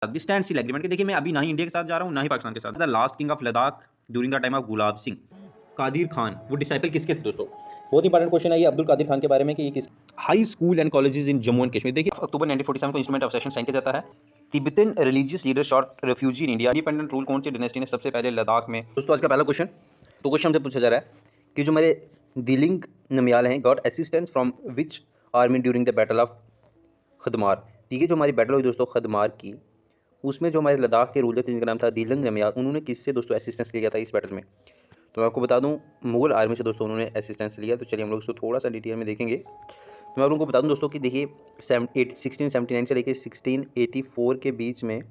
भी stand still agreement कि देखिए मैं अभी ना ही इंडिया के साथ जा रहा हूँ ना ही पाकिस्तान के साथ। The last king of Ladakh during the time of Gulab Singh Kadir Khan, वो डिसाइपल किसके थे दोस्तों? बहुत इंपॉर्टेंट क्वेश्चन है ये अब्दुल कादिर खान के बारे में कि ये किस high school and colleges in Jammu and Kashmir. देखिए अक्टूबर 1947 को इंस्ट्रूमेंट ऑफ सेशन साइन किया जाता है। Tibetan religious leader short refugee in India. Independent rule कौन सी डायनेस्टी ने सबसे पहले लद्दाख में? दोस्तों आज का पहला क्वेश्चन, तो क्वेश्चन हमसे पूछा जा रहा है कि जो हमारे दिलिंग नमियाल हैं got assistance from which army during the battle of Khadmar. ठीक है, जो हमारी बैटल हुई दोस्तों खदमार की, उसमें जो हमारे लद्दाख के रूलर थे जिनका नाम था दिलंग नमियाल, उन्होंने किससे दोस्तों असिस्टेंस लिया था इस बैटल में? तो मैं आपको बता दूं मुगल आर्मी से दोस्तों उन्होंने असिस्टेंस लिया। तो चलिए हम लोग इसको थोड़ा सा डिटेल में देखेंगे। तो मैं आप लोगों को बता दूं दोस्तों कि देखिए 1679 से लेकर 1684 के बीच में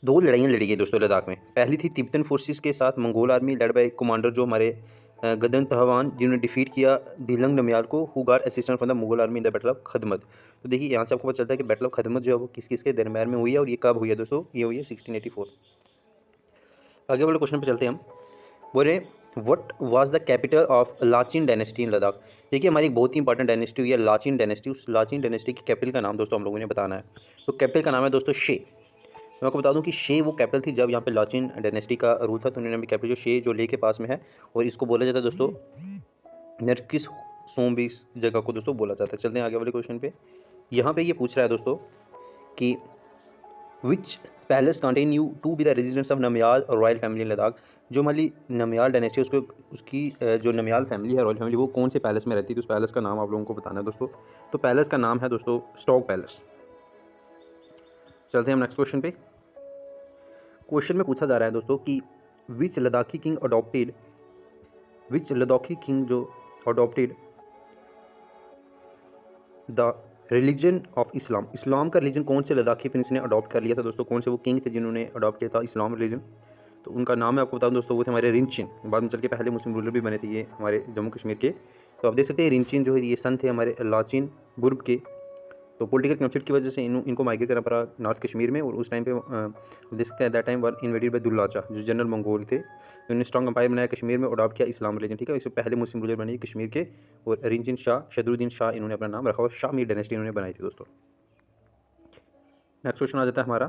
दो लड़ाइयाँ लड़ी गई दोस्तों लद्दाख में। पहली थी तिब्बतन फोर्सेस के साथ Mongol army led by commander जो हमारे गदन तहवान, जिन्होंने डिफीट किया दिलंग नमियाल को, who got assistance from the Mughal army in the battle of Khadmat. तो देखिए यहाँ से आपको पता चलता है कि बैटल ऑफ खदमत जो है वो किस किस के दरम्यान में हुई है और ये कब हुई है दोस्तों? ये हुई है 1684। आगे वाले क्वेश्चन पे चलते हैं हम। बोले what was the capital of Lachin dynasty in Ladakh. देखिए हमारी एक बहुत ही इंपॉर्टेंट डायनेस्टी हुई है लाचिन डायनेस्टी। उस लाचिन डायनेस्टी की कैपिटल का नाम दोस्तों हम लोगों ने बताना है। तो कैपिटल का नाम है दोस्तों शे। मैं आपको बता दूं कि शे वो कैपिटल थी जब यहाँ पे लाचिन डायनेस्टी का रूल था, तो उन्होंने भी कैपिटल जो शे जो ले के पास में है, और इसको बोला जाता है दोस्तों नरकिस सोम इस जगह को दोस्तों बोला जाता है। चलते हैं आगे वाले क्वेश्चन पे। यहाँ पे ये पूछ रहा है दोस्तों कि which palace continue to be the residence of Namgyal royal family in Ladakh. जो हमारी नमियाल डायनेस्टी उसको उसकी जो नमियाल फैमिली है रॉयल फैमिली, वो कौन से पैलेस में रहती थी? उस पैलेस का नाम आप लोगों को बताना है दोस्तों। तो पैलेस का नाम है दोस्तों स्टॉक पैलेस। चलते हैं हम नेक्स्ट क्वेश्चन पे। क्वेश्चन में पूछा जा रहा है दोस्तों कि विच लद्दाखी किंग जो adopted the religion of Islam. Islam का रिलीजन कौन से लद्दाखी प्रिंस ने अडॉप्ट कर लिया था दोस्तों? कौन से वो किंग थे जिन्होंने अडॉप्ट किया था इस्लाम रिलीजन? तो उनका नाम मैं आपको बताऊं दोस्तों, वो थे हमारे रिंचिन। बाद में चल के पहले मुस्लिम रूलर भी बने थे ये हमारे जम्मू कश्मीर के। तो आप देख सकते हैं रिंचिन जो है ये सन थे हमारे लाचिन गुर्ब के। तो पॉलिटिकल कन्फ्लिक्ट की वजह से इनको माइग्रेट करना पड़ा नॉर्थ कश्मीर में, और उस टाइम पे देख सकते हैं that time were invaded by Dulucha जो जनरल मंगोल थे। उन्होंने स्ट्रॉन्ग एम्पायर बनाया कश्मीर में, अडॉप्ट किया इस्लाम रिलीजन। ठीक है, इससे पहले मुस्लिम रूलर बने कश्मीर के, और रिंचिन शाह शदरुद्दीन शाह इन्होंने अपना नाम रखा, और शाह मीर डायनेस्टी इन्होंने बनाई थी दोस्तों। नेक्स्ट क्वेश्चन आ जाता है हमारा।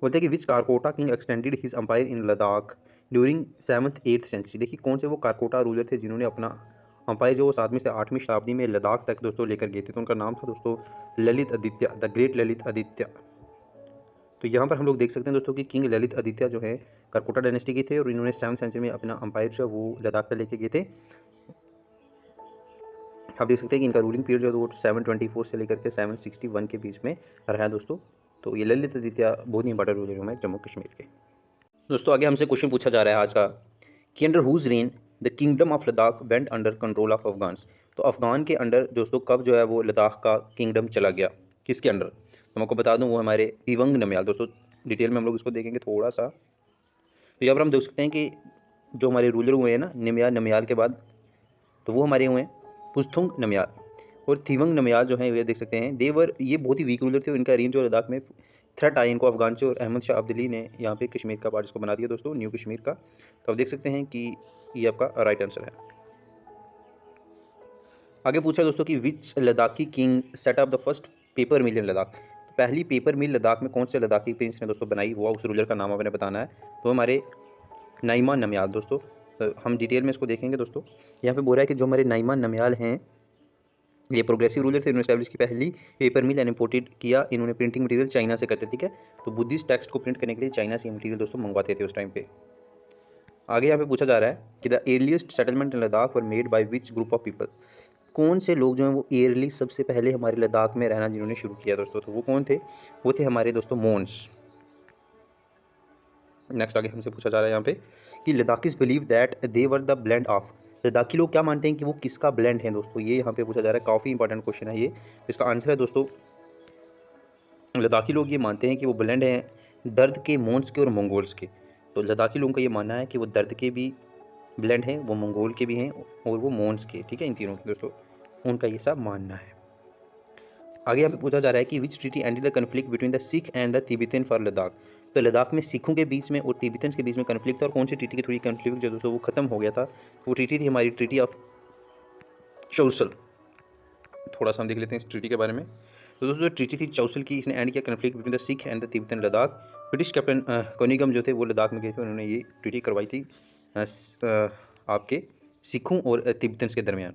बोलते हैं कि which Karkota king extended his empire in Ladakh during 7th-8th century. देखिए कौन से वो कारकोटा रूलर थे जिन्होंने अपना एम्पायर जो 7वीं से 8वीं शताब्दी में लद्दाख तक दोस्तों लेकर गए थे? तो उनका नाम था दोस्तों ललित आदित्य, द ग्रेट ललित आदित्य। तो यहाँ पर हम लोग देख सकते हैं दोस्तों कि किंग ललित आदित्य जो है कारकोटा डायनेस्टी के थे, और इन्होंने 7th सेंचुरी में अपना एम्पायर जो वो लद्दाख तक लेके गए थे। आप देख सकते हैं कि इनका रूलिंग पीरियड जो है वो 724 से लेकर के 761 के बीच में रहा है दोस्तों। तो ये ललित आदित्य बहुत ही इंपॉर्टेंट रूलर है जम्मू कश्मीर के। दोस्तों आगे हमसे क्वेश्चन पूछा जा रहा है आज का कि under whose reign the kingdom of Ladakh went under control of Afghans. तो अफगान के अंडर दोस्तों कब जो है वो लद्दाख का किंगडम चला गया, किसके अंडर? तो मैं आपको बता दूं वो हमारे तिवंग नमियाल। दोस्तों डिटेल में हम लोग इसको देखेंगे थोड़ा सा। तो यहाँ पर हम देख सकते हैं कि जो हमारे रूलर हुए हैं ना नमियाल के बाद, तो वो हमारे हुए हैं पुस्तुंग नमियाल और तिवंग नमियाल जो है ये देख सकते हैं देवर, ये बहुत ही वीक रूलर थे। इनका रेंज और लद्दाख में थ्रेट आया इनको अफगान से, और अहमद शाह अब्दली ने यहाँ पे कश्मीर का पार्ट इसको बना दिया दोस्तों न्यू कश्मीर का। तो आप देख सकते हैं कि ये आपका राइट आंसर है। आगे पूछा दोस्तों कि which Ladakhi king set up the first paper mill in Ladakh. तो पहली पेपर मिल लद्दाख में कौन से लद्दाखी प्रिंस ने दोस्तों बनाई, वो उस रूलर का नाम आपने बताना है। तो हमारे नाइमान नमियाल दोस्तों। तो हम डिटेल में इसको देखेंगे दोस्तों। यहाँ पे बोल रहा है कि जो हमारे नाइमान नमियाल हैं ये प्रोग्रेसिव रूलर थे, इन्होंने एस्टैब्लिश की पहली पेपर मिल एंड इंपोर्टेड किया। इन्होंने प्रिंटिंग मटेरियल चाइना से करते, ठीक है। तो बुद्धिस्ट टेक्स्ट को प्रिंट करने के लिए चाइना से मटेरियल दोस्तों मंगवाते थे उस टाइम पे। आगे यहाँ पे पूछा जा रहा है कि the earliest settlement in Ladakh were made by which group of people. कौन से लोग जो हैं वो एयरली सबसे पहले हमारे लद्दाख में रहना जिन्होंने शुरू किया दोस्तों? तो वो कौन थे? वो थे हमारे दोस्तों मोन्स। नेक्स्ट आगे हमसे पूछा जा रहा है यहाँ पे कि Ladakhis believe that they were the blend of. Ladakhi लोग क्या मानते हैं कि वो किसका ब्लेंड है दोस्तों? ये यहाँ पे पूछा जा रहा है, काफ़ी इंपॉर्टेंट क्वेश्चन है ये। इसका आंसर है दोस्तों लद्दाखी लोग ये मानते हैं कि वो ब्लेंड हैं दर्द के, मोन्स के और मंगोल्स के। तो लद्दाखी लोगों का ये मानना है कि वो दर्द के भी ब्लेंड हैं, वो मंगोल के भी हैं और वो मोन्स के, ठीक है, इन तीनों के दोस्तों उनका ये सब मानना है। आगे यहाँ पे पूछा जा रहा है कि which treaty ended the conflict between the Sikh and the Tibetan for Ladakh. तो लद्दाख में सिखों के बीच में और तिब्बतन के बीच में कन्फ्लिक्ट था, और कौन सी ट्रीटी की थोड़ी कन्फ्लिक्ट जो दोस्तों वो खत्म हो गया था? वो ट्रीटी थी हमारी ट्रीटी ऑफ चौसल। थोड़ा सा हम देख लेते हैं इस ट्रीटी के बारे में। तो दोस्तों ट्रीटी थी चौसल की, इसने एंड किया conflict between the Sikh and the Tibetan Ladakh. British captain Cunningham जो थे वो लद्दाख में गए थे, उन्होंने ये ट्रीटी करवाई थी आपके सिखों और तिब्बतन्स के दरमियान।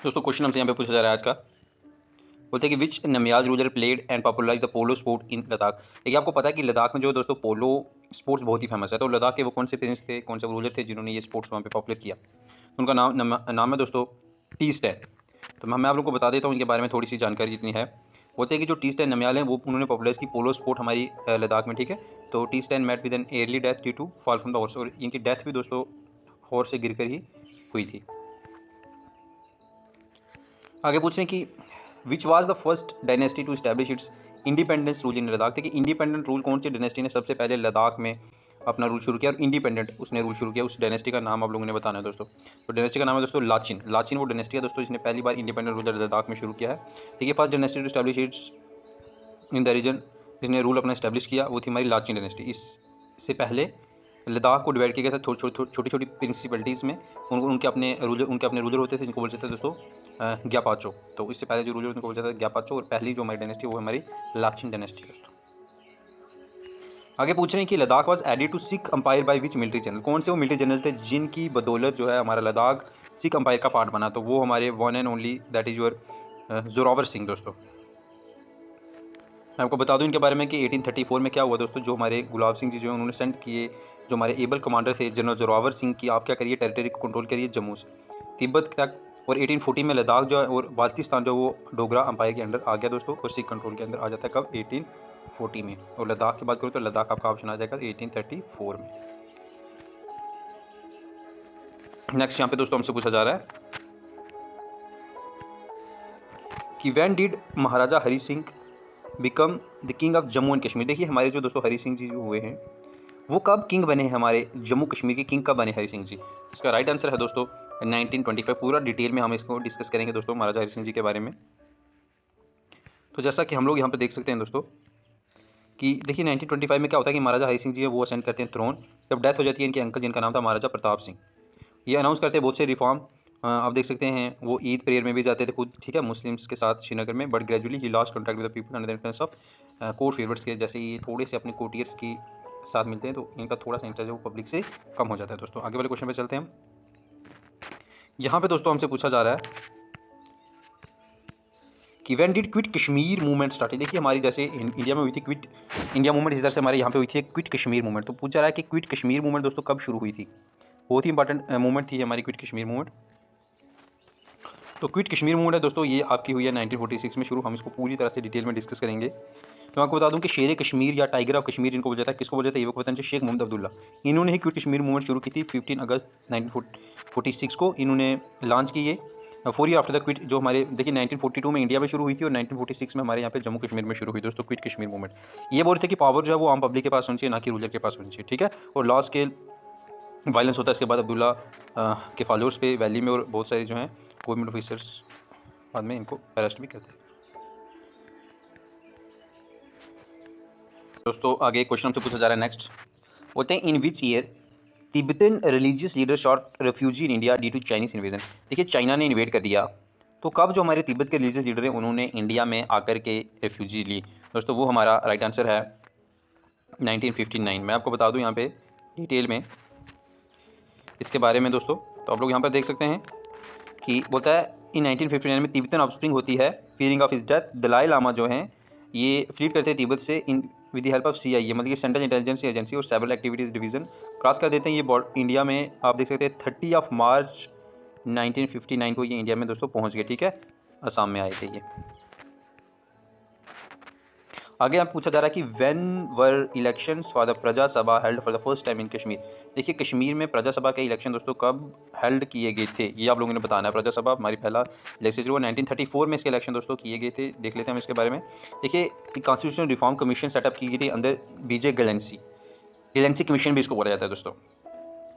दोस्तों क्वेश्चन हमसे यहाँ पे पूछा जा रहा है आज का, बोलते हैं कि which Namgyal ruler played and popularize the polo sport in Ladakh. देखिए आपको पता है कि लद्दाख में जो दोस्तों पोलो स्पोर्ट्स बहुत ही फेमस है, तो लद्दाख के वो कौन से प्रिंस थे, कौन से रूलर थे जिन्होंने ये स्पोर्ट्स वहाँ पे पॉपुलर किया। उनका नाम है दोस्तों टी स्टैन। तो मैं आप लोगों को बता देता हूँ इनके बारे में थोड़ी सी जानकारी जितनी है। बोलते हैं कि जो टी स्टैन नमियाल हैं वो उन्होंने पॉपुलराइज की पोलो स्पोर्ट हमारी लद्दाख में, ठीक है। तो टी स्टैन met with an early death due to fall from the horse, और इनकी डेथ भी दोस्तों हॉर्स से गिरकर ही हुई थी। आगे पूछ रहे हैं कि which was the first dynasty to establish its independence rule in Ladakh. देखिए इंडिपेंडेंट रूल कौन सी डायनेस्टी ने सबसे पहले लद्दाख में अपना रूल शुरू किया और इंडिपेंडेंट उसने रूल शुरू किया, उस डायनेस्टी का नाम आप लोगों ने बताना है दोस्तों। तो डायनेस्टी का नाम है दोस्तों लाचिन। लाचिन वो डायनेस्टी है दोस्तों जिसने पहली बार इंडिपेंडेंट रूल लद्दाख में शुरू किया है। देखिए first dynasty to establish its in the region, जिसने रूल अपना एस्टैब्लिश किया वो थी हमारी लाचिन डायनेस्टी। इससे पहले लद्दाख को डिवाइड किया गया था छोटी छोटी प्रिंसिपलिटीज़ में। उनके अपने रूलर होते थे जिनको बोलते थे दोस्तों ग्यापाचो। तो इससे पहले जो रूलर उनको बोलते थे ग्यापाचो, और पहली जो हमारी डायनेस्टी वो हमारी लाचिन डायनेस्टी दोस्तों। आगे पूछ रहे हैं कि Ladakh was added to Sikh empire by which military general. कौन से वो मिलिट्री जनरल थे जिनकी बदौलत जो है हमारा लद्दाख सिख अंपायर का पार्ट बना। तो वो हमारे one and only that is your Zorawar Singh दोस्तों। मैं आपको बता दूं इनके बारे में कि 1834 में क्या हुआ दोस्तों, जो हमारे गुलाब सिंह जी जो है उन्होंने सेंड किए, जो हमारे एबल कमांडर थे जनरल जोरावर सिंह की, आप क्या करिए टेरिटरी को कंट्रोल करिए जम्मू से तिब्बत तक। और 1840 में लद्दाख जो है और बाल्टिस्तान जो वो डोगरा अंपायर के अंडर आ गया दोस्तों, और सिख कंट्रोल के अंदर आ जाता है कब 1840 में। और लद्दाख की बात करूँ तो लद्दाख आपका ऑप्शन आ जाएगा 1834 में। नेक्स्ट यहाँ पे दोस्तों हमसे पूछा जा रहा है कि when did Maharaja Hari Singh became the king of Jammu and Kashmir. देखिए हमारे जो दोस्तों हरि सिंह जी जो हुए हैं वो कब किंग बने हैं, हमारे जम्मू कश्मीर के किंग कब बने हरि सिंह जी। इसका राइट आंसर है दोस्तों 1925। पूरा डिटेल में हम इसको डिस्कस करेंगे दोस्तों महाराजा हरि सिंह जी के बारे में। तो जैसा कि हम लोग यहाँ पे देख सकते हैं दोस्तों कि देखिए 1925 में क्या होता है कि महाराजा हरि सिंह जी है वो असेंड करते हैं थ्रोन, जब डेथ हो जाती है इनके अंकल जिनका नाम था महाराजा प्रताप सिंह। ये अनाउंस करते हैं बहुत से रिफॉर्म, आप देख सकते हैं वो ईद प्रेयर में भी जाते थे खुद, ठीक है, मुस्लिम्स के साथ श्रीनगर में। But gradually he lost contact with the people under the influence of court favours के, जैसे ये थोड़े से अपने कोर्टियर्स की साथ मिलते हैं तो इनका थोड़ा सा इंटरेस्ट है वो पब्लिक से कम हो जाता है दोस्तों। आगे वाले क्वेश्चन पे चलते हैं हम। यहाँ पे दोस्तों हमसे पूछा जा रहा है कि when did quit Kashmir movement start. देखिए हमारी जैसे इंडिया में हुई थी क्विट इंडिया मूवमेंट, इस तरह से हमारे यहाँ पे हुई थी क्विट कश्मीर मूवमेंट। तो पूछा रहा है कि क्विट कश्मीर मूवमेंट दोस्तों कब शुरू हुई थी। बहुत ही इंपॉर्टेंट मूवमेंट थी हमारी क्विट कश्मीर मूवमेंट। तो क्विट कश्मीर मूवमेंट है दोस्तों ये आपकी हुई है 1946 में शुरू। हम इसको पूरी तरह से डिटेल में डिस्कस करेंगे। तो मैं आपको बता दूं कि शेर कश्मीर या टाइगर ऑफ कश्मीर जिनको बोला जाता है, किसको बोला जाता है, ये पता नहीं, शेख मोहम्मद अब्दुल्ला, इन्होंने ही क्विट कश्मीर मूवमेंट शुरू की थी 15 अगस्त 1946 को इन्होंने लॉन्च की ये 4 ईयर आफ्टर द क्विट। जो हमारे देखिए 1942 में इंडिया में शुरू हुई थी और 1946 में हमारे यहाँ पे जम्मू कश्मीर में शुरू हुई दोस्तों क्विट कश्मीर मूवमेंट। ये बोल रहे थे कि पावर जो है वो आम पब्लिक के पास होनी चाहिए, ना कि रूलर के पास होनी चाहिए, ठीक है। और लॉ स्केल वायलेंस होता है। इसके बाद अब्दुल्ला के फॉलोअर्स पे वैली में और बहुत सारे जो हैं गवर्नमेंट ऑफिसर्स बाद में इनको अरेस्ट भी करते हैं दोस्तों। आगे क्वेश्चन हमसे पूछा जा रहा है नेक्स्ट, बोलते हैं in which year Tibetan religious leader shot refugee in India due to Chinese invasion. देखिए चाइना ने इन्वेड कर दिया, तो कब जो हमारे तिब्बत के रिलीजियस लीडर हैं उन्होंने इंडिया में आकर के रेफ्यूजी ली दोस्तों, वो हमारा राइट आंसर है 1959। मैं आपको बता दूं यहाँ पे डिटेल में इसके बारे में दोस्तों। तो आप लोग यहाँ पर देख सकते हैं कि बोलता है इन 1959 में तिब्बतन ऑफस्प्रिंग होती है, fearing of his death Dalai Lama जो हैं ये फ्लीट करते हैं तिब्बत से in with the help of CIA, मतलब कि सेंट्रल इंटेलिजेंस एजेंसी, और सेवरल एक्टिविटीज़ डिवीजन क्रॉस कर देते हैं ये इंडिया में। आप देख सकते हैं 30 मार्च 1959 को ये इंडिया में दोस्तों पहुंच गए, ठीक है, असम में आए थे ये। आगे आप पूछा जा रहा है कि when were elections for the प्रजा सभा held for the first time in Kashmir. देखिए कश्मीर में प्रजा सभा के इलेक्शन दोस्तों कब हेल्ड किए गए थे, ये आप लोगों ने बताना है। प्रजा सभा हमारी पहला लेजिस्लेचर हुआ 1934 में इसके इलेक्शन दोस्तों किए गए थे, देख लेते हैं हम इसके बारे में। देखिए कॉन्स्टिट्यूशनल रिफॉर्म कमीशन सेटअप की गई थी अंदर BJ गैलेंसी कमीशन भी इसको बोला जाता है दोस्तों,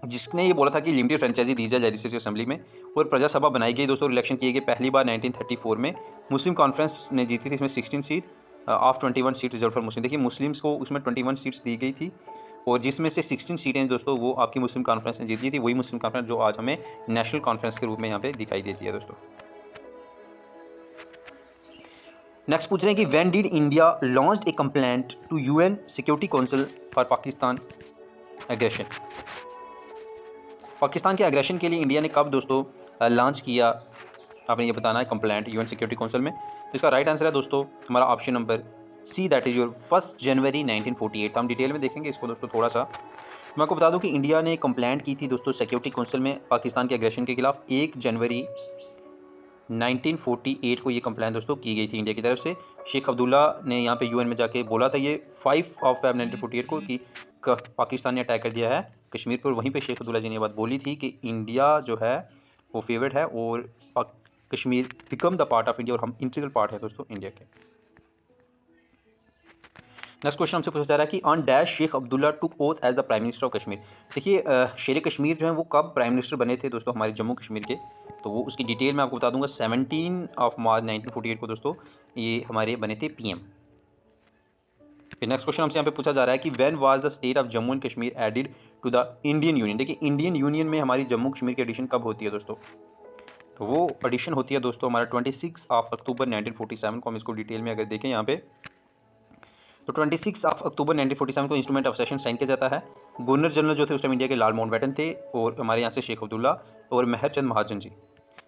जिसने ये बोला था कि लिमिटेड फ्रेंचाइजी दी जाए लेजिस्लेटिव असेंबली में। और प्रजा सभा बनाई गई दोस्तों, इलेक्शन किए गए पहली बार 1934 में। मुस्लिम कॉन्फ्रेंस ने जीती थी इसमें 16 seat of 21 seat reserve for Muslim. देखिए मुस्लिम्स को उसमें 21 सीट्स दी गई थी और जिसमें से 16 सीटें दोस्तों वो आपकी मुस्लिम कॉन्फ्रेंस ने जीती थी। वही मुस्लिम कॉन्फ्रेंस जो आज हमें नेशनल कॉन्फ्रेंस के रूप में यहाँ पे दिखाई देती है दोस्तों। नेक्स्ट पूछ रहे हैं कि when did India launched a complaint to UN Security Council for Pakistan aggression. Pakistan के एग्रेशन के लिए इंडिया ने कब दोस्तों लॉन्च किया, आपने ये बताना है कंप्लेंट यूएन सिक्योरिटी काउंसिल में। तो इसका राइट आंसर है दोस्तों हमारा option number C, that is your 1 January 1948। तो हम डिटेल में देखेंगे इसको दोस्तों थोड़ा सा। मैं आपको बता दूं कि इंडिया ने कंप्लेंट की थी दोस्तों सिक्योरिटी काउंसिल में पाकिस्तान के एग्रेशन के खिलाफ 1 जनवरी 1948 को ये कंप्लेंट दोस्तों की गई थी इंडिया की तरफ से। शेख अब्दुल्ला ने यहाँ पे यूएन में जाके बोला था ये 5 Feb 1948 को कि पाकिस्तान ने अटैक कर दिया है कश्मीर पर। वहीं पे शेख अब्दुल्ला जी ने बात बोली थी कि इंडिया जो है वो फेवरेट है और Kashmir become the part of India, और हम इंटीग्रल पार्ट है दोस्तों इंडिया के। नेक्स्ट क्वेश्चन हमसे पूछा जा रहा है कि on dash Sheikh Abdullah took oath as the prime minister of Kashmir. देखिए शेर कश्मीर जो है वो कब प्राइम मिनिस्टर बने थे दोस्तों हमारे जम्मू कश्मीर के, तो वो उसकी डिटेल मैं आपको बता दूंगा। 17 मार्च 1948 को दोस्तों ये हमारे बने थे पीएम। फिर नेक्स्ट क्वेश्चन हमसे यहाँ पे पूछा जा रहा है कि when was the state of Jammu and Kashmir added to the Indian union. देखिए इंडियन यूनियन में हमारी जम्मू कश्मीर की एडिशन कब होती है दोस्तों, तो वो एडिशन होती है दोस्तों हमारा 26 अक्टूबर 1947 को। हम इसको डिटेल में अगर देखें यहाँ पे तो 26 अक्टूबर 1947 को इंस्ट्रूमेंट ऑफ सेशन साइन किया जाता है। गवर्नर जनरल जो थे उस टाइम इंडिया के लाल माउंटबेटन थे, और हमारे यहाँ से शेख अब्दुल्ला और Mehr Chand Mahajan ji.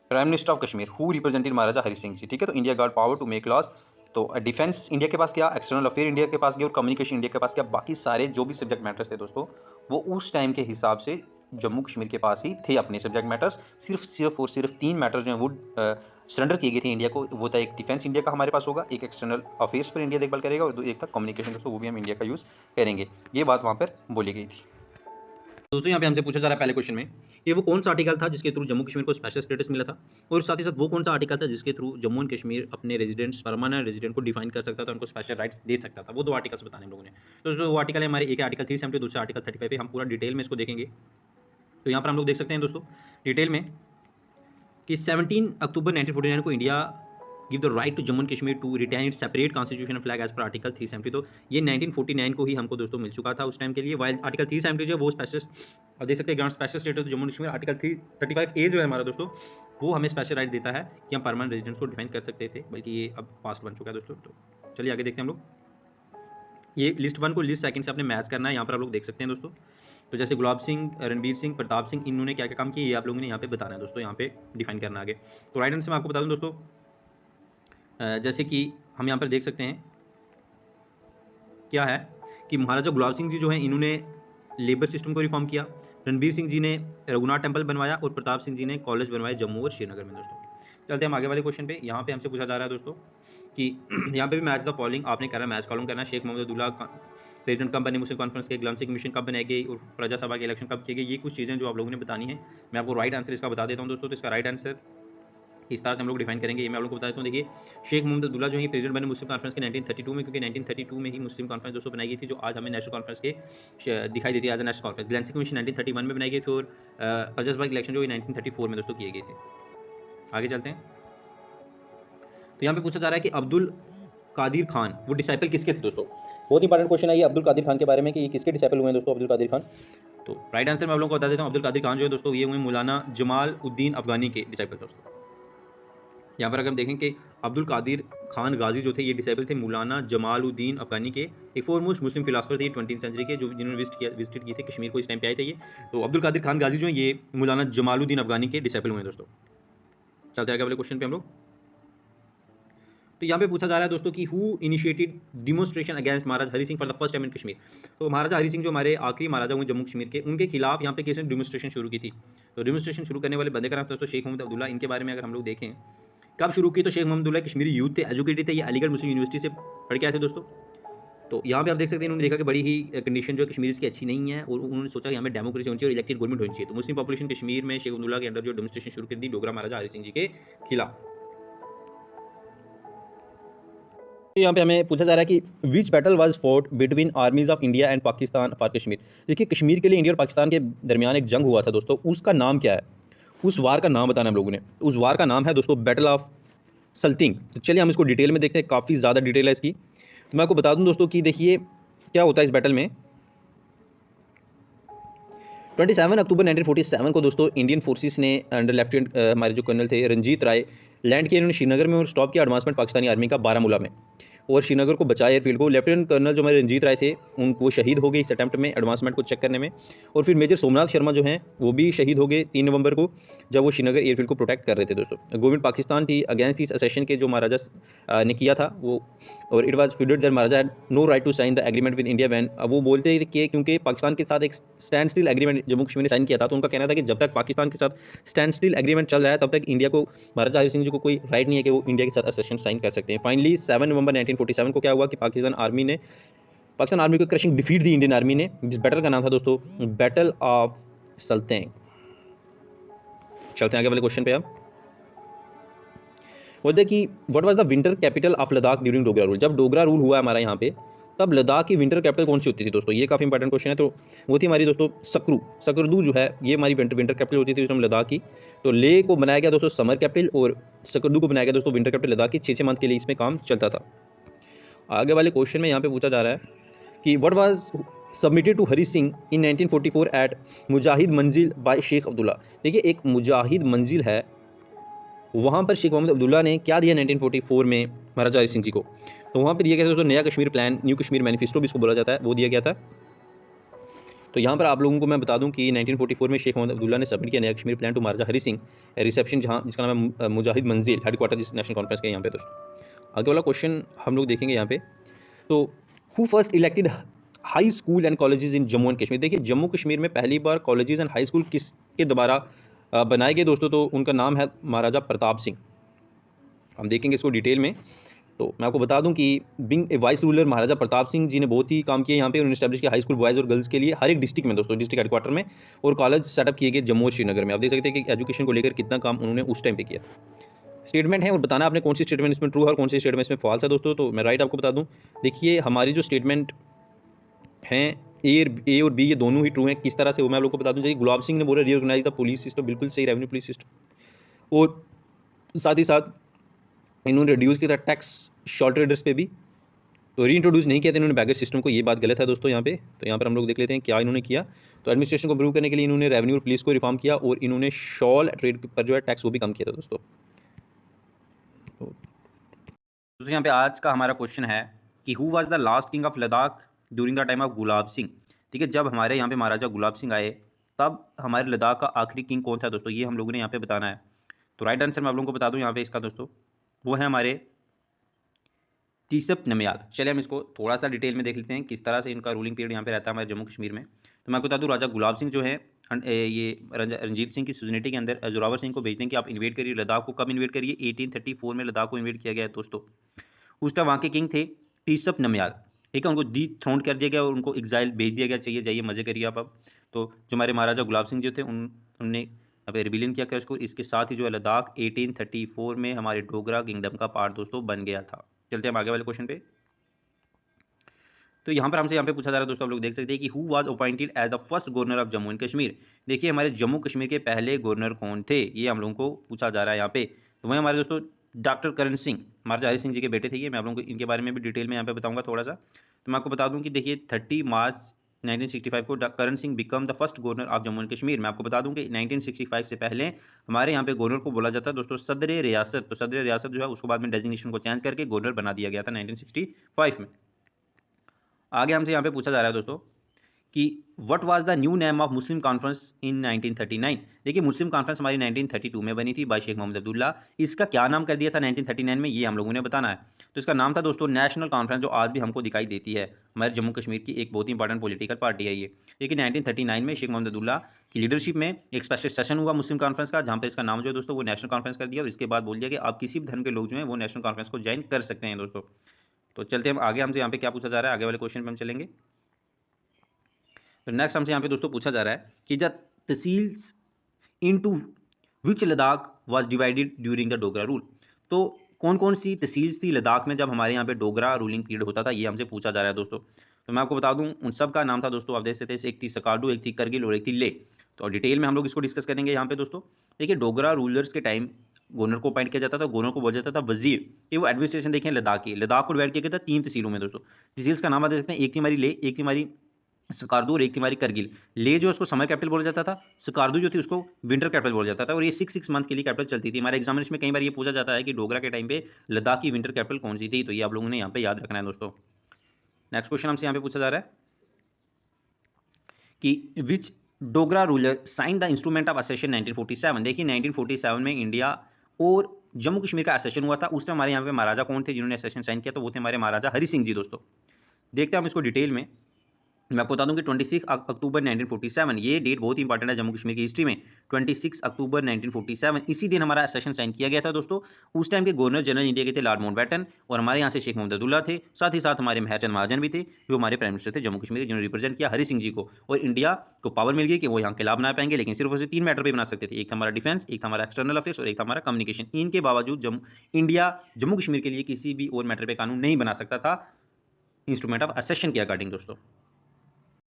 Prime minister of Kashmir who represented Maharaja Hari Singh ji. ठीक है, तो India got power to make laws. तो डिफेंस इंडिया के पास गया, एक्सटर्नल अफेयर इंडिया के पास गया और कम्युनिकेशन इंडिया के पास गया। बाकी सारे जो भी सब्जेक्ट मैटर्स थे दोस्तों वो उस टाइम के हिसाब से जम्मू कश्मीर के पास ही थे अपने सब्जेक्ट मैटर्स। सिर्फ 3 मैटर्स जो हैं वो सरेंडर किए गए थे इंडिया को। वो था एक डिफेंस इंडिया का हमारे पास होगा, एक एक्सटर्नल अफेयर्स पर इंडिया देखभाल करेगा, और एक था कम्युनिकेशन दोस्तों वो भी हम इंडिया का यूज़ करेंगे। ये बात वहाँ पर बोली गई थी। दोस्तों यहाँ पे हमसे पूछा जा रहा है पहले क्वेश्चन में ये वो कौन सा आर्टिकल था जिसके थ्रू जम्मू कश्मीर को स्पेशल स्टेटस मिला था, और साथ ही साथ वो कौन सा आर्टिकल था जिसके थ्रू जम्मू एंड कश्मीर अपने रेजिडेंट्स परमानेंट रेजिडेंट को डिफाइन कर सकता था, उनको स्पेशल राइट्स दे सकता था। वो 2 आर्टिकल्स बताने हम लोगों ने। तो जो वो आर्टिकल है हमारे, एक आर्टिकल 370, दूसरा आर्टिकल 35 है। हम पूरा डिटेल में इसको देखेंगे। तो यहाँ पर हम लोग देख सकते हैं दोस्तों डिटेल में कि 17 अक्टूबर 1949 को India give the right to Jammu and Kashmir to retain its separate constitution flag as per article 370। तो ये 1949 को ही हमको दोस्तों मिल चुका था उस टाइम के लिए। वाइल आर्टिकल 370 जो है वो स्पेशल, और देख सकते हैं ग्रांट स्पेशल स्टेटस तो Jammu and Kashmir. Article 335A जो है हमारा दोस्तों वो हमें स्पेशल राइट देता है कि हम परमानेंट रेजिडेंट्स को डिफाइन कर सकते थे, बल्कि ये अब पास्ट बन चुका है दोस्तों। तो चलिए आगे देखते हैं हम लोग। ये लिस्ट 1 को लिस्ट 2 से आपने मैच करना है। यहाँ पर आप लोग देख सकते हैं दोस्तों, तो जैसे गुलाब सिंह, रणबीर सिंह, प्रताप सिंह, इन्होंने क्या क्या काम किया ये आप लोगों ने यहाँ पे बताना है दोस्तों, यहाँ पे डिफाइन करना आगे। तो राइट आंसर मैं आपको बता दूं दोस्तों, जैसे कि हम यहाँ पर देख सकते हैं क्या है कि महाराजा गुलाब सिंह जी जो हैं इन्होंने लेबर सिस्टम को रिफॉर्म किया, रणबीर सिंह जी ने रघुनाथ टेम्पल बनवाया, और प्रताप सिंह जी ने कॉलेज बनवाए जम्मू और श्रीनगर में दोस्तों। चलते हैं हम आगे वाले क्वेश्चन पे। यहाँ पे हमसे पूछा जा रहा है दोस्तों कि यहाँ पे भी मैच द फॉलोइंग आपने कहा मैच कॉलम करना है। शेख मोहम्मद अब्दुल्ला प्रेसिडेंट कब बने मुस्लिम कॉन्फ्रेंस के, ग्लाम सिंह कमीशन कब बनाई गई, और प्रजा सभा के इलेक्शन कब किए गए, ये कुछ चीज़ें जो आप लोगों ने बतानी है। मैं आपको राइट आंसर इसका बता देता हूँ दोस्तों। तो इसका राइट आंसर इस तरह से हम लोग डिफाइन करेंगे, ये मैं आप लोगों को बता देता हूँ। देखिए शेख मोहम्मद अब्दुल्ला जो है प्रेसिडेंट बने मुस्लिम कॉन्फ्रेंस के 1932 में, क्योंकि 1932 में ही मुस्लिम कॉन्फ्रेंस दोस्तों बनाई गई थी जो आज हमें नेशनल कॉन्फ्रेंस के दिखाई देती है एज ए नेशनल कॉन्फ्रेंस। ग्लाम सिंह कमीशन 1931 में बनाई गई थी, और प्रजा सभा के इलेक्शन जो 1934 में दोस्तों किए गए थे। आगे चलते हैं। तो यहाँ पे पूछा जा रहा है कि अब्दुल कादिर खान वो डिसाइपल किसके थे दोस्तों। बहुत इंपॉर्टेंट क्वेश्चन है ये अब्दुल कादिर खान के बारे में कि ये किसके डिसाइपल हुए हैं दोस्तों अब्दुल कादिर खान। तो राइट आंसर मैं आप लोगों को बता देता हूँ, अब्दुल कादिर खान जो है दोस्तों ये हुए मौलाना जमाल उद्दीन अफगानी के डिसाइपल दोस्तों। यहाँ पर अगर हम देखें कि अब्दुल कादिर खान गाजी जो थे ये डिसाइबल थे मौलाना जमालुद्दीन अफगानी के, एक फोरमोस्ट मुस्लिम फिलासफर थे 20वीं सेंचुरी के, जो जिन्होंने विजिट किए थे कश्मीर को, इस टाइम पे आए थे ये। तो अब्दुल कादिर खान गाजी जो है ये मौलाना जमालुद्दीन अफगानी के डिसाइबल हुए दोस्तों। चलते हैं अगले क्वेश्चन पे हम लोग। तो यहाँ पे पूछा जा रहा है दोस्तों कि who initiated demonstration against Maharaja Hari Singh for the first time in Kashmir. तो महाराजा हरि सिंह जो हमारे आखिरी महाराजा हुए जम्मू कश्मीर के, उनके खिलाफ यहाँ पे किसने डिमोन्स्ट्रेशन शुरू की थी। तो डिमोन्स्ट्रेशन शुरू करने वाले बंदे का नाम दोस्तों शेख मोहम्मद अब्दुल्ला। इनके बारे में अगर हम लोग देखें कब शुरू की, तो शेख मोहम्मद अब्दुल्ला कश्मीरी यूथ थे, एजुकेटेड थे, ये अलीगढ़ मुस्लिम यूनिवर्सिटी से पढ़ के आए थे दोस्तों। तो यहाँ पे आप देख सकते हैं इन्होंने देखा कि बड़ी ही कंडीशन जो है कश्मीर की अच्छी नहीं है, और उन्होंने सोचा कि हमें डेमोक्रेसी होनी चाहिए और इलेक्टेड गवर्नमेंट होनी चाहिए। तो मुस्लिम पॉपुलेशन कश्मीर में शेख अब्दुल्ला के अंडर जो डेमोन्स्ट्रेशन शुरू कर दी डोगरा महाराजा हरि सिंह जी के खिलाफ। यहाँ पे हमें पूछा जा रहा है कि विच battle was fought between आर्मीज of India and Pakistan for Kashmir. देखिए कश्मीर के लिए इंडिया और पाकिस्तान के दरमियान एक जंग हुआ था दोस्तों, उसका नाम क्या है, उस वार का नाम बताना हम लोगों ने। उस वार का नाम है दोस्तों बैटल ऑफ सल्तिंग। तो चलिए हम इसको डिटेल में देखते हैं, काफ़ी ज़्यादा डिटेल है इसकी। तो मैं आपको बता दूं दोस्तों कि देखिए क्या होता है इस बैटल में। 27 अक्टूबर 1947 को दोस्तों इंडियन फोर्सेस ने अंडर लेफ्टिनेंट हमारे जो कर्नल थे रंजीत राय लैंड किए, इन्होंने श्रीनगर में और स्टॉप किया एडवांसमेंट पाकिस्तानी आर्मी का बारामूला में, और श्रीनगर को बचाया एयरफील्ड को। लेफ्टिनेंट कर्नल जो हमारे रंजीत राय थे वो शहीद हो गए इस अटैम्प्ट में एडवांसमेंट को चेक करने में। और फिर मेजर सोमनाथ शर्मा जो हैं वो भी शहीद हो गए 3 नवंबर को, जब वो श्रीनगर एयरफील्ड को प्रोटेक्ट कर रहे थे दोस्तों। गवर्नमेंट पाकिस्तान थी अगेंस्ट इस असेशन के जो महाराजा ने किया था वो, और it was field that Maharaja had no right to sign the agreement with India when, अब वो बोलते थे कि क्योंकि पाकिस्तान के साथ एक stand still agreement Jammu Kashmir ने साइन किया था, तो उनका कहना था कि जब तक पाकिस्तान के साथ स्टैंड स्टिल एग्रीमेंट चल रहा है तब तक इंडिया को, महाराजा हरि सिंह जी को कोई राइट नहीं है कि वो इंडिया के साथ असेशन साइन कर सकते हैं। फाइनली 7 नवंबर 1947 को क्या हुआ कि पाकिस्तान आर्मी को क्रशिंग डिफीट दी इंडियन आर्मी ने, जिस बैटल का नाम था दोस्तों बैटल ऑफ सल्तेंग। चलते हैं आगे वाले क्वेश्चन पे। आप बोलते हैं कि what was the winter capital of Ladakh during Dogra rule, जब डोगरा रूल हुआ हमारा यहाँ पे तब लद्दाख की विंटर कैपिटल कौन सी होती थी दोस्तों, ये काफ़ी इंपॉर्टेंट क्वेश्चन है। तो वो थी हमारी दोस्तों सकरदू जो है ये हमारी विंटर कैपिटल होती थी उस टाइम लद्दाख की। तो ले को बनाया गया दोस्तों समर कैपिटल और सकरदू को बनाया गया दोस्तों विंटर कैपिटल लद्दाख की। 6 मंथ के लिए इसमें काम चलता था। आगे वाले क्वेश्चन में यहाँ पे पूछा जा रहा है कि what was submitted to Hari Singh in 1944 at Mujahid Manzil by Sheikh Abdullah. देखिए एक मुजाहिद मंजिल है, वहाँ पर शेख मोहम्मद अब्दुल्ला ने क्या दिया 1944 में महाराजा हरि सिंह जी को, तो वहाँ पे दिया गया था दोस्तों नया Kashmir plan, new Kashmir manifesto भी इसको बोला जाता है, वो दिया गया था। तो यहाँ पर आप लोगों को मैं बता दूं कि 1944 में शेख मोहम्मद अब्दुल्ला ने सबमिट किया नया Kashmir plan to Maharaja Hari Singh, reception जहाँ जिसका नाम है मुजाहिद मंजिल, हेडक्वार्टर जिस नेशनल कॉन्फ्रेंस के यहाँ पे दोस्तों। आगे वाला क्वेश्चन हम लोग देखेंगे यहाँ पे। तो who first elected high school and colleges in Jammu and Kashmir, देखिए जम्मू कश्मीर में पहली बार कॉलेजेस एंड हाई स्कूल किसके द्वारा बनाए गए दोस्तों, तो उनका नाम है महाराजा प्रताप सिंह। हम देखेंगे इसको डिटेल में। तो मैं आपको बता दूं कि बिंग ए वाइस रूलर महाराजा प्रताप सिंह जी ने बहुत ही काम किया यहाँ पे, उन्होंने एस्टैब्लिश किया हाई स्कूल बॉयज़ और गर्ल्स के लिए हर एक डिस्ट्रिक्ट में दोस्तों, डिस्ट्रिक्ट हेडक्वार्टर में, और कॉलेज सेटअप किए गए जम्मू और श्रीनगर में। आप देख सकते हैं कि एजुकेशन को लेकर कितना काम उन्होंने उस टाइम पे किया। स्टेटमेंट है और बताना आपने कौन सी स्टेटमेंट इसमें ट्रू है और कौन सी स्टेटमेंट इसमें फॉल्स है दोस्तों। तो मैं राइट आपको बता दूँ, देखिए हमारी जो स्टेटमेंट हैं ए और बी ये दोनों ही ट्रू हैं। किस तरह से वो मैं आप लोग को बता दूँ। जैसे गुलाब सिंह ने बोला रीऑर्गेनाइज द पुलिस सिस्टम, बिल्कुल सही, रेवेन्यू पुलिस सिस्टम, और साथ ही साथ इन्होंने रिड्यूस किया था टैक्स शॉर्ट ट्रेडर्स पे भी, तो री इंट्रोड्यूस नहीं किया था इन्होंने बैगेज सिस्टम को, ये बात गलत है दोस्तों यहाँ पे। तो यहाँ पर हम लोग देख लेते हैं क्या इन्होंने किया। तो एडमिनिस्ट्रेशन को इम्प्रूव करने के लिए इन्होंने रेवेन्यू और पुलिस को रिफॉर्म किया, और इन्होंने शॉल ट्रेड पर जो है टैक्स वो भी कम किया था दोस्तों। तो यहाँ पे आज का हमारा क्वेश्चन है कि who was the last king of Ladakh during the time of Gulab Singh. ठीक है, जब हमारे यहाँ पे महाराजा गुलाब सिंह आए तब हमारे लद्दाख का आखिरी किंग कौन था दोस्तों, ये हम लोगों ने यहाँ पे बताना है। तो राइट आंसर मैं आप लोगों को बता दूं यहाँ पे इसका दोस्तों, वो है हमारे टीसप नमयाल। चलिए हम इसको थोड़ा सा डिटेल में देख लेते हैं किस तरह से इनका रूलिंग पीरियड यहाँ पे रहता है हमारे जम्मू कश्मीर में। तो मैं आपको बता दूं राजा गुलाब सिंह जो है ये रंजीत सिंह की सुजनिटी के अंदर जोरावर सिंह को भेजते हैं कि आप इन्वेट करिए लद्दाख को। कब इन्वेट करिए, 1834 में लद्दाख को इन्वेट किया गया है दोस्तों। उस टाइम वहाँ के किंग थे टीसप नमयाल। ठीक है, उनको डी थ्रोन कर दिया गया और उनको एग्जाइल भेज दिया गया, चाहिए जाइए मजे करिए आप अब। तो जो हमारे महाराजा गुलाब सिंह जो थे उनने अब रिबिलियन किया कर उसको, इसके साथ ही जो है लद्दाख 1834 में हमारे डोगरा किंगडम का पार्ट दोस्तों बन गया था। चलते हैं हम आगे वाले क्वेश्चन पे। तो यहाँ पर हमसे यहाँ पे पूछा जा रहा है दोस्तों, आप लोग देख सकते हैं कि who was appointed as the first governor of Jammu and Kashmir. देखिए हमारे जम्मू कश्मीर के पहले गवर्नर कौन थे, ये हम लोगों को पूछा जा रहा है यहाँ पे। तो वही हमारे दोस्तों डॉक्टर करण सिंह, महाराजा हरि सिंह जी के बेटे थे ये। मैं आप लोगों को इनके बारे में भी डिटेल में यहाँ पे बताऊंगा थोड़ा सा। तो मैं आपको बता दूं कि देखिए 30 मार्च 1965 को Karan Singh became the first governor of Jammu and Kashmir. मैं आपको बता दूं कि 1965 से पहले हमारे यहाँ पे गवर्नर को बोला जाता है दोस्तों सदर रियासत। तो सदर रियासत जो है उसको बाद में डेजिग्नेशन को चेंज करके गवर्नर बना दिया गया था 1965 में। आगे हमसे यहाँ पे पूछा जा रहा है दोस्तों कि what was the new name of Muslim conference in 1939। देखिए मुस्लिम कॉन्फ्रेंस हमारी 1932 में बनी थी बाय शेख मोहम्मद अब्दुल्ला। इसका क्या नाम कर दिया था 1939 में, ये हम लोगों ने बताना है। तो इसका नाम था दोस्तों नेशनल कॉन्फ्रेंस, जो आज भी हमको दिखाई देती है। हमारे जम्मू कश्मीर की एक बहुत ही इंपॉर्टेंट पॉलिटिकल पार्टी है ये। लेकिन 1939 में शेख मोहम्मद अब्दुल्ला की लीडरशिप में एक स्पेशल सेशन हुआ मुस्लिम कॉन्फ्रेंस का, जहाँ पर इसका नाम जो है दोस्तों वो नेशनल कॉन्फ्रेंस कर दिया, और इसके बाद बोल दिया कि आप किसी भी धर्म के लोग जो हैं वो नेशनल कॉन्फ्रेंस को ज्वाइन कर सकते हैं दोस्तों। तो चलते हम आगे, हमसे यहाँ पे क्या पूछा जा रहा है, आगे वाले क्वेश्चन पे हम चलेंगे। तो नेक्स्ट हमसे यहाँ पे दोस्तों पूछा जा रहा है कि the tehsils into which Ladakh was divided during the Dogra rule. तो कौन कौन सी तहसील्स थी लद्दाख में जब हमारे यहाँ पे डोगरा रूलिंग पीरियड होता था, ये हमसे पूछा जा रहा है दोस्तों। तो मैं आपको बता दूं उन सब का नाम था दोस्तों, आप देख सकते हैं, एक थी सकाडू, एक थी करगिल और एक थी ले। तो डिटेल में हम लोग इसको डिस्कस करेंगे यहाँ पे दोस्तों। देखिए डोगरा रूलर्स के टाइम गवर्नर को अपॉइंट किया जाता था, गवर्नर को बोला जाता था वजीर। ये वो एडमिनिस्ट्रेशन देखें लद्दाख की, लद्दाख को डिवाइड किया गया था 3 तहसीलों में दोस्तों। तहसील्स का नाम आप देख सकते हैं, एक थी हमारी ले, एक थी हमारी स्कार्दू और एक थी हमारी करगिल। ले जो उसको समर कैपिटल बोला जाता था, स्कार्दू जो थी उसको विंटर कैपिटल बोला जाता था, और ये 6 मंथ के लिए कैपिटल चलती थी। हमारे एग्जामिनेशन में कई बार ये पूछा जाता है कि डोगरा के टाइम पे लद्दाख की विंटर कैपिटल कौन सी थी, तो ये आप लोगों ने यहाँ पे याद रखना है दोस्तों। नेक्स्ट क्वेश्चन हमसे यहाँ पे पूछा जा रहा है कि which Dogra ruler sign the instrument of accession 1947। देखिए 1947 में इंडिया और जम्मू कश्मीर का असेशन हुआ था। उस टाइम हमारे यहाँ पे महाराजा कौन थे जिन्होंने असेशन साइन किया, तो वो थे हमारे महाराजा हरि सिंह जी दोस्तों। देखते हैं हम इसको डिटेल में। मैं आपको बता दूं कि 26 अक्टूबर 1947 ये डेट बहुत ही इंपॉर्टेंट है जम्मू कश्मीर की हिस्ट्री में। 26 अक्टूबर 1947 इसी दिन हमारा सेशन साइन किया गया था दोस्तों। उस टाइम के गवर्नर जनरल इंडिया के थे लॉर्ड माउंटबेटन, और हमारे यहाँ से शेख मोहम्मद अब्दुल्ला थे, साथ ही साथ हमारे महरचंद महाजन भी थे जो हमारे प्राइम मिनिस्टर थे जम्मू कश्मीर के, जिन्होंने रिप्रेजेंट किया हरि सिंह जी को। और इंडिया को पावर मिल गई कि वो यहाँ किला बना पाएंगे, लेकिन सिर्फ उसे 3 मैटर पर बना सकते थे। एक था हमारा डिफेंस, एक था हमारा एक्सटर्नल अफेयर्स और एक था हमारा कम्युनिकेशन। इनके बावजूद इंडिया जम्मू कश्मीर के लिए किसी भी और मैटर पर कानून नहीं बना सकता था इंस्ट्रूमेंट ऑफ असेशन के अकॉर्डिंग दोस्तों।